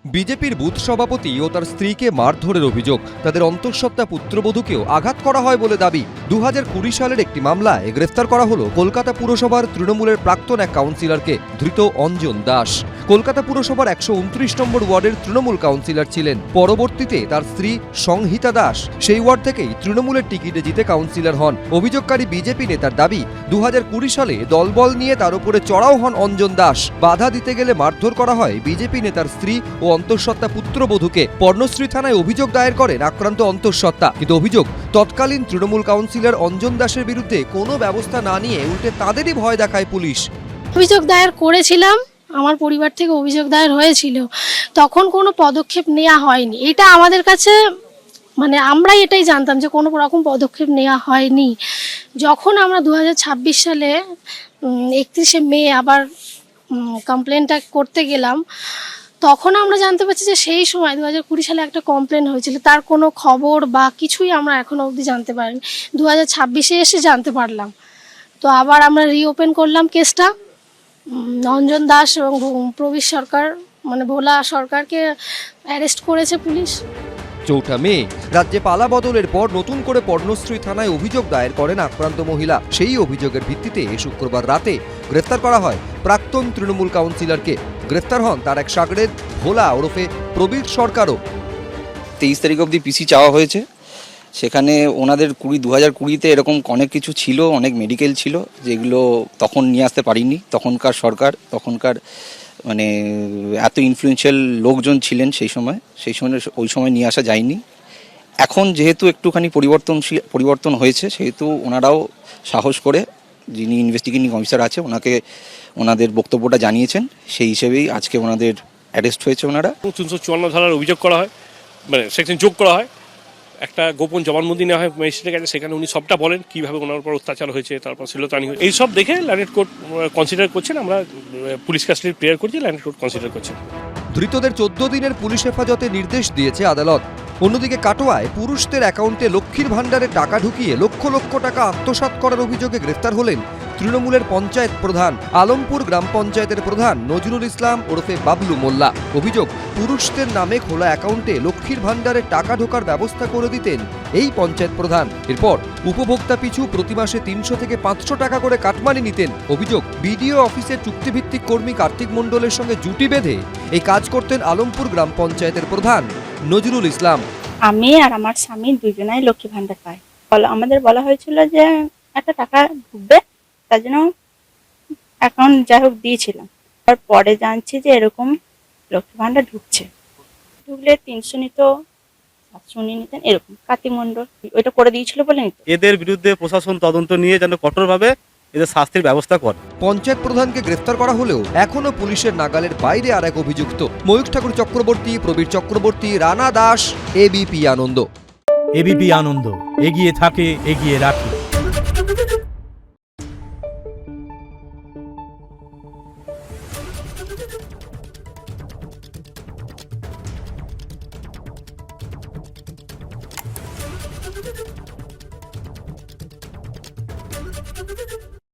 বিজেপির বুথ সভাপতি ও তার স্ত্রীকে মারধরের অভিযোগ, তাদের অন্তঃসত্ত্বা পুত্রবধূকেও আঘাত করা হয় বলে দাবি। 2020 সালের একটি মামলায় গ্রেফতার করা হলো কলকাতা পুরসভার তৃণমূলের প্রাক্তন এক কাউন্সিলরকে। ধৃত অঞ্জন দাস কলকাতা পুরসভার 129 নম্বর ওয়ার্ডের তৃণমূল কাউন্সিলর ছিলেন। পরবর্তীতে তার স্ত্রী সংহিতা দাস সেই ওয়ার্ড থেকেই তৃণমূলের টিকিটে জিতে কাউন্সিলর হন। অভিযোগকারী বিজেপি নেতার দাবি, 2020 সালে দলবল নিয়ে তার উপরে চড়াও হন অঞ্জন দাস। বাধা দিতে গেলে মারধর করা হয় বিজেপি নেতার স্ত্রী ও অন্তঃসত্ত্বা পুত্রবধূকে। পর্ণশ্রী থানায় অভিযোগ দায়ের করেন আক্রান্ত অন্তঃসত্ত্বা, কিন্তু অভিযোগ তৎকালীন তৃণমূল কাউন্সিলর অঞ্জন দাসের বিরুদ্ধে কোনো ব্যবস্থা না নিয়ে উল্টে তাদেরই ভয় দেখায় পুলিশ। অভিযোগ দায়ের করেছিলাম, আমার পরিবার থেকে অভিযোগ দায়ের হয়েছিল, তখন কোনো পদক্ষেপ নেওয়া হয়নি। এটা আমাদের কাছে আমরাই এটাই জানতাম যে কোনো রকম পদক্ষেপ নেওয়া হয়নি। যখন আমরা 2026 সালে 31শে মে আবার কমপ্লেনটা করতে গেলাম, তখন আমরা জানতে পারছি যে সেই সময় 2020 সালে একটা কমপ্লেন হয়েছিল, তার কোনো খবর বা কিছুই আমরা এখনো অবধি জানতে পারিনি। 2026-এ এসে জানতে পারলাম। তো আবার আমরা রিওপেন করলাম কেসটা। অঞ্জন দাস এবং প্রবীর সরকার ভোলা সরকারকে অ্যারেস্ট করেছে পুলিশ। 4 মে রাজ্যে পালা বদলের পর নতুন করে পর্ণশ্রী থানায় অভিযোগ দায়ের করেন আক্রান্ত মহিলা। সেই অভিযোগের ভিত্তিতে শুক্রবার রাতে গ্রেফতার করা হয় প্রাক্তন তৃণমূল কাউন্সিলরকে। গ্রেফতার হন তার এক শাগরেদ ভোলা ওরফে প্রবীর সরকারও। 23 তারিখ অবধি পিসি চাওয়া হয়েছে। সেখানে ওনাদের 2020-তে এরকম অনেক কিছু ছিল, অনেক মেডিকেল ছিল, যেগুলো তখন নিয়ে আসতে পারিনি। তখনকার সরকার, তখনকার এত ইনফ্লুয়েন্সিয়াল লোকজন ছিলেন সেই সময় ওই সময় নিয়ে আসা যায়নি। এখন যেহেতু একটুখানি পরিবর্তন হয়েছে, সেহেতু ওনারাও সাহস করে, যিনি ইনভেস্টিগেটিং অফিসার আছে, ওনাদের বক্তব্যটা জানিয়েছেন। সেই হিসেবেই আজকে ওনাদের অ্যারেস্ট হয়েছে। ওনারা 354 ধারার অভিযোগ করা হয়, সেকশন যোগ করা হয়। একটা গোপন জবানবন্দি নেওয়া হয় ম্যাজিস্ট্রেটের কাছে, সেখানে উনি সবটা বলেন কীভাবে ওনার উপর অত্যাচার হয়েছে, তারপর শ্লীলতাহানি হয়েছে। এইসব দেখে ল্যান্ড কোর্ট কনসিডার করছেন। আমরা পুলিশ কাস্টডি প্রেয়ার করছি, ল্যান্ড কোর্ট কনসিডার করছেন। ধৃতদের 14 দিনের পুলিশ হেফাজতে নির্দেশ দিয়েছে আদালত। অন্যদিকে কাটোয়ায় পুরুষদের অ্যাকাউন্টে লক্ষ্মীর ভাণ্ডারে টাকা ঢুকিয়ে লক্ষ লক্ষ টাকা আত্মসাৎ করার অভিযোগে গ্রেফতার হলেন তৃণমূলের পঞ্চায়েত প্রধান, আলমপুর গ্রাম পঞ্চায়েতের প্রধান নজরুল ইসলাম ওরফে বাবলু মোল্লা। অভিযোগ, পুরুষদের নামে খোলা অ্যাকাউন্টে লক্ষ্মীর ভাণ্ডারে টাকা ঢোকার ব্যবস্থা করে দিতেন এই পঞ্চায়েত প্রধান। এরপর উপভোক্তা পিছু প্রতি মাসে 300 থেকে 500 টাকা করে কাটমানি নিতেন। অভিযোগ, বিডিও অফিসের চুক্তিভিত্তিক কর্মী কার্তিক মণ্ডলের সঙ্গে জুটি বেঁধে এই কাজ করতেন আলমপুর গ্রাম পঞ্চায়েতের প্রধান নজরুল ইসলাম। আমি আর আমার স্বামী দুজনাই লক্ষ্মী ভাণ্ডার পাই। আমাদের বলা হয়েছিল যে একটা টাকা ঢুকবে, তার জন্য অ্যাকাউন্ট যাই হোক দিয়েছিলাম। তারপরে জানছি যে এরকম লক্ষ্মী ভাণ্ডার ঢুকলে 300 নিত, 700 নিতেন, এরকম কার্তিক মণ্ডল ওইটা করে দিয়েছিল বলে নিত। এদের বিরুদ্ধে প্রশাসন তদন্ত নিয়ে যেন কঠোরভাবে এদের শাস্তির ব্যবস্থা করে। পঞ্চায়েত প্রধানকে গ্রেফতার করা হলেও এখনো পুলিশের নাগালের বাইরে আর এক অভিযুক্ত ময়ূখ ঠাকুর চক্রবর্তী, প্রবীর চক্রবর্তী, রানা দাস। এবিপি আনন্দ। এবিপি আনন্দ, এগিয়ে থাকে, এগিয়ে রাখে।